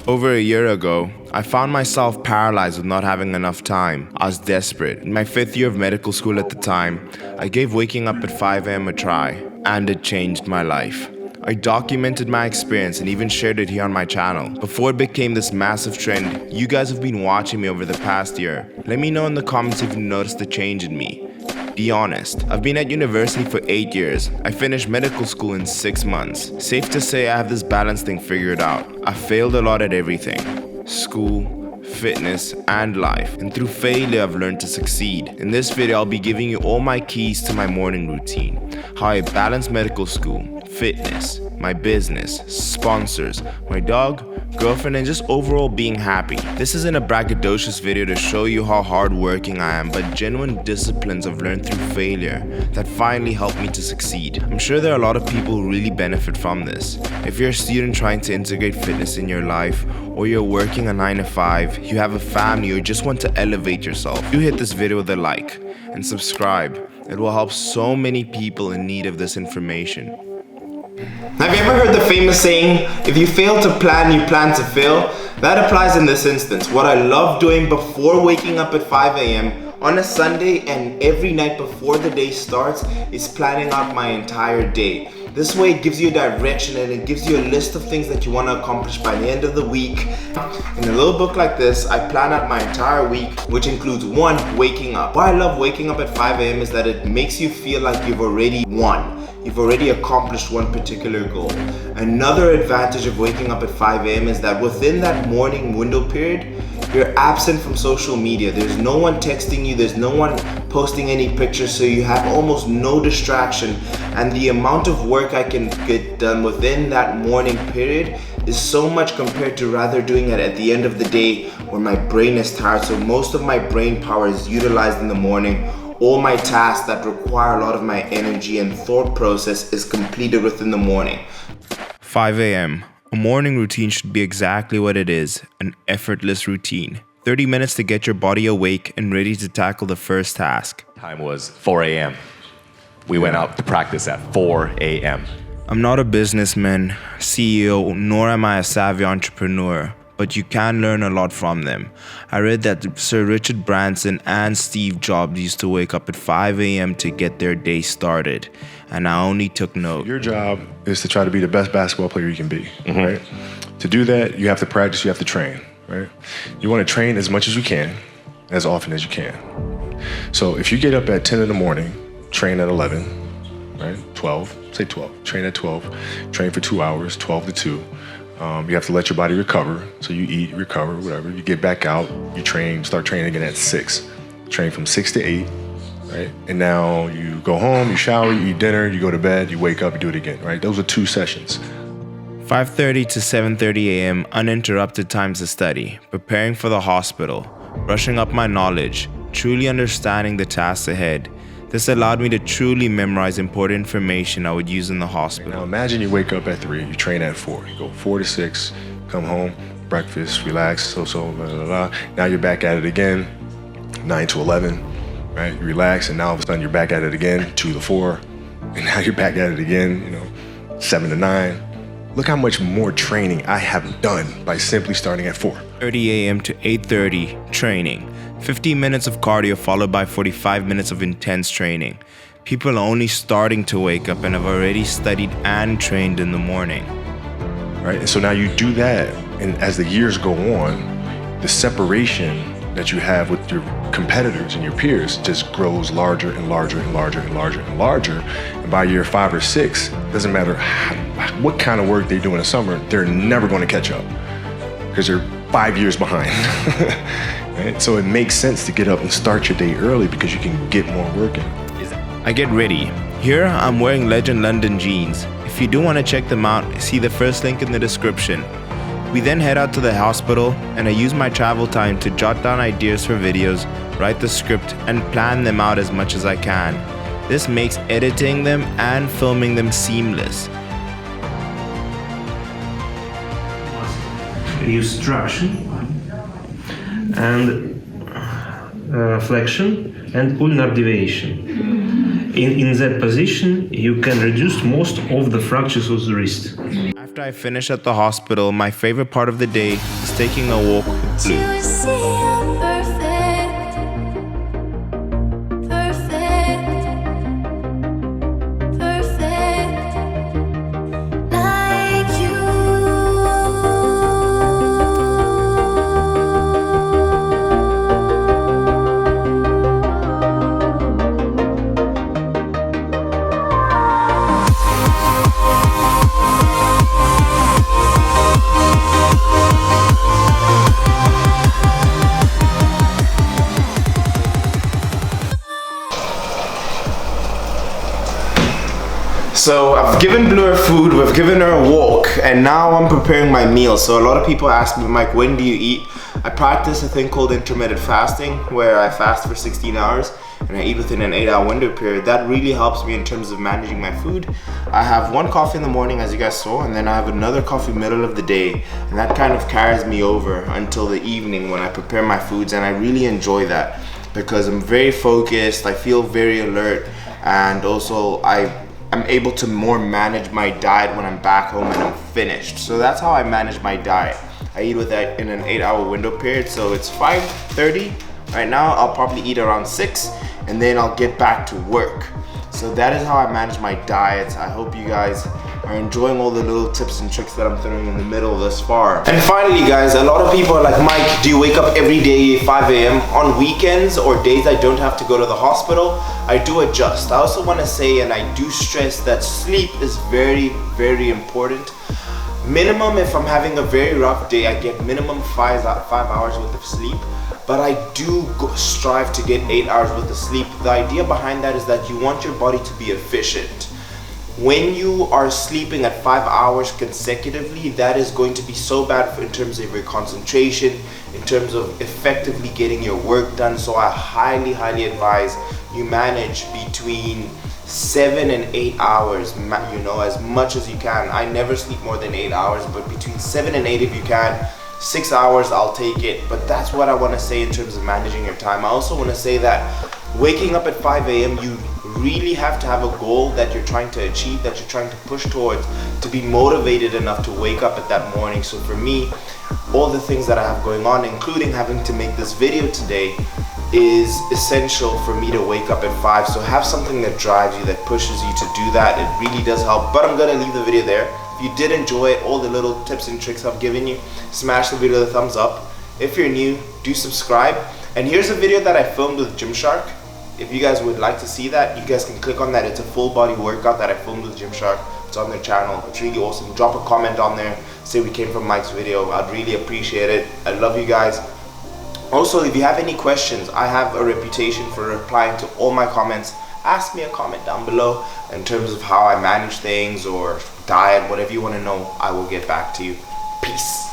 Over a year ago, I found myself paralyzed with not having enough time. I was desperate. In my 5th year of medical school at the time, I gave waking up at 5 a.m. a try, and it changed my life. I documented my experience and even shared it here on my channel. Before it became this massive trend, you guys have been watching me over the past year. Let me know in the comments if you noticed the change in me. Be honest. I've been at university for 8 years. I finished medical school in 6 months. Safe to say I have this balance thing figured out. I failed a lot at everything. School, fitness, and life. And through failure, I've learned to succeed. In this video, I'll be giving you all my keys to my morning routine. How I balance medical school, fitness, my business, sponsors, my dog, girlfriend, and just overall being happy. This isn't a braggadocious video to show you how hardworking I am, but genuine disciplines I've learned through failure that finally helped me to succeed. I'm sure there are a lot of people who really benefit from this. If you're a student trying to integrate fitness in your life, or you're working a 9 to 5, you have a family, or just want to elevate yourself, you hit this video with a like and subscribe. It will help so many people in need of this information. Have you ever heard the famous saying, if you fail to plan, you plan to fail? That applies in this instance. What I love doing before waking up at 5 a.m. on a Sunday and every night before the day starts is planning out my entire day. This way it gives you a direction and it gives you a list of things that you want to accomplish by the end of the week. In a little book like this, I plan out my entire week, which includes 1, waking up. Why I love waking up at 5 a.m. is that it makes you feel like you've already won. You've already accomplished one particular goal. Another advantage of waking up at 5 a.m. is that within that morning window period, you're absent from social media. There's no one texting you, there's no one posting any pictures, so you have almost no distraction. And the amount of work I can get done within that morning period is so much compared to rather doing it at the end of the day where my brain is tired. So most of my brain power is utilized in the morning. All my tasks that require a lot of my energy and thought process is completed within the morning. 5 a.m. A morning routine should be exactly what it is, an effortless routine. 30 minutes to get your body awake and ready to tackle the first task. Time was 4 a.m. We went out to practice at 4 a.m. I'm not a businessman, CEO, nor am I a savvy entrepreneur, but you can learn a lot from them. I read that Sir Richard Branson and Steve Jobs used to wake up at 5 a.m. to get their day started, and I only took note. Your job is to try to be the best basketball player you can be, right? To do that, you have to practice, you have to train, right? You want to train as much as you can, as often as you can. So if you get up at 10 in the morning, train at 11, right? 12, say 12, train at 12, train for 2 hours, 12 to 2. You have to let your body recover. So you eat, recover, whatever. You get back out, you train, start training again at 6. Train from 6 to 8, right? And now you go home, you shower, you eat dinner, you go to bed, you wake up, you do it again, right? Those are 2 sessions. 5:30 to 7:30 a.m. uninterrupted times to study, preparing for the hospital, brushing up my knowledge, truly understanding the tasks ahead. This allowed me to truly memorize important information I would use in the hospital. Now imagine you wake up at 3, you train at 4. You go 4 to 6, come home, breakfast, relax, blah, blah, blah. Now you're back at it again, 9 to 11, right? You relax, and now all of a sudden you're back at it again, 2 to 4, and now you're back at it again, 7 to 9. Look how much more training I have done by simply starting at 4:30 a.m. to 8:30, training. 15 minutes of cardio followed by 45 minutes of intense training. People are only starting to wake up and have already studied and trained in the morning. Right, and so now you do that, and as the years go on, the separation that you have with your competitors and your peers just grows larger and larger and larger and larger and larger. And by year 5 or 6, doesn't matter what kind of work they do in the summer, they're never going to catch up because they're 5 years behind. Right? So it makes sense to get up and start your day early because you can get more work in. I get ready. Here I'm wearing Legend London jeans. If you do want to check them out, see the first link in the description. We then head out to the hospital and I use my travel time to jot down ideas for videos, write the script, and plan them out as much as I can. This makes editing them and filming them seamless. Use traction and flexion and ulnar deviation. In that position, you can reduce most of the fractures of the wrist. After I finish at the hospital, my favorite part of the day is taking a walk with Blue. So I've given Blue her food, we've given her a walk, and now I'm preparing my meal. So a lot of people ask me, Mike, when do you eat? I practice a thing called intermittent fasting, where I fast for 16 hours and I eat within an 8-hour window period. That really helps me in terms of managing my food. I have one coffee in the morning, as you guys saw, and then I have another coffee middle of the day, and that kind of carries me over until the evening when I prepare my foods, and I really enjoy that because I'm very focused, I feel very alert, and also I'm able to more manage my diet when I'm back home and I'm finished. So that's how I manage my diet. I eat with that in an 8-hour window period. So it's 5:30 right now. I'll probably eat around 6 and then I'll get back to work. So that is how I manage my diet. I hope you guys are enjoying all the little tips and tricks that I'm throwing in the middle thus far. And finally guys, a lot of people are like, Mike, do you wake up every day 5 a.m. on weekends or days I don't have to go to the hospital? I do adjust. I also want to say, and I do stress, that sleep is very, very important. Minimum, if I'm having a very rough day, I get minimum 5 hours worth of sleep. But I do strive to get 8 hours worth of sleep. The idea behind that is that you want your body to be efficient. When you are sleeping at 5 hours consecutively, that is going to be so bad in terms of your concentration, in terms of effectively getting your work done. So I highly, highly advise you manage between 7 and 8 hours, you know, as much as you can. I never sleep more than 8 hours, but between 7 and 8 if you can. 6 hours, I'll take it. But that's what I want to say in terms of managing your time. I also want to say that waking up at 5 a.m., you really have to have a goal that you're trying to achieve, that you're trying to push towards, to be motivated enough to wake up at that morning. So for me, all the things that I have going on, including having to make this video today, is essential for me to wake up at 5. So have something that drives you, that pushes you to do that. It really does help. But I'm gonna leave the video there. If you did enjoy all the little tips and tricks I've given you, smash the video with a thumbs up. If you're new, do subscribe. And here's a video that I filmed with Gymshark. If you guys would like to see that, you guys can click on that. It's a full body workout that I filmed with Gymshark. It's on their channel. It's really awesome. Drop a comment on there. Say we came from Mike's video. I'd really appreciate it. I love you guys. Also, if you have any questions, I have a reputation for replying to all my comments. Ask me a comment down below in terms of how I manage things or diet, whatever you want to know, I will get back to you. Peace.